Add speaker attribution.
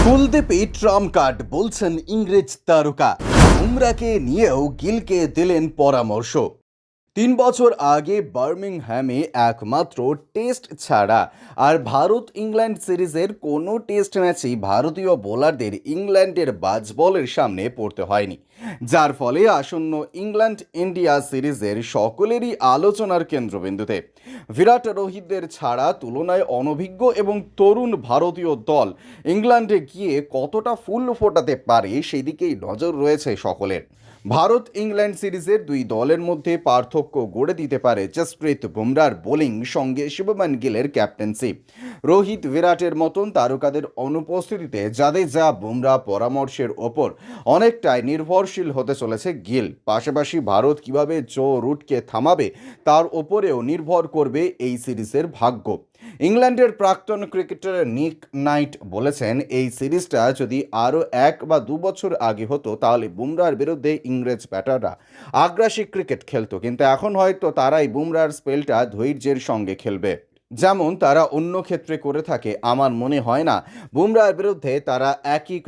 Speaker 1: কুলদীপই Trump card বলছেন ইংরেজ তারকা। বুমরাকে নিয়েও গিলকে দিলেন পরামর্শ। 3 বছর আগে বার্মিংহ্যামে একমাত্র টেস্ট ছাড়া আর ভারত ইংল্যান্ড সিরিজের কোনো টেস্ট ম্যাচেই ভারতীয় বোলারদের ইংল্যান্ডের বাজবলের সামনে পড়তে হয়নি, যার ফলে আসন্ন ইংল্যান্ড ইন্ডিয়া সিরিজের সকলেরই আলোচনার কেন্দ্রবিন্দুতে। বিরাট রোহিতদের ছাড়া তুলনায় অনভিজ্ঞ এবং তরুণ ভারতীয় দল ইংল্যান্ডে গিয়ে কতটা ফুল ফোটাতে পারে সেদিকেই নজর রয়েছে সকলের। ভারত ইংল্যান্ড সিরিজের দুই দলের মধ্যে পার্থক্য গড়ে দিতে পারে জসপ্রীত বুমরার বোলিং সঙ্গে শুভমান গিলের ক্যাপ্টেন্সি। রোহিত বিরাটের মতন তারকাদের অনুপস্থিতিতে জাদেজা বুমরা পরামর্শের ওপর অনেকটাই নির্ভরশীল হতে চলেছে গিল। পাশাপাশি ভারত কিভাবে জো রুটকে থামাবে তার ওপরেও নির্ভর করবে এই সিরিজের ভাগ্য। ইংল্যান্ডের প্রাক্তন ক্রিকেটার নিক নাইট বলেছেন, এই সিরিজটা যদি আরও 1 বা 2 বছর আগে হতো তাহলে বুমরার বিরুদ্ধে ইংরেজ ব্যাটাররা আগ্রাসী ক্রিকেট খেলতো, কিন্তু এখন হয়তো তারাই বুমরার স্পেলটা ধৈর্যের সঙ্গে খেলবে, যেমন তারা অন্য ক্ষেত্রে করে থাকে। আমার মনে হয় না বুমরার বিরুদ্ধে তারা একই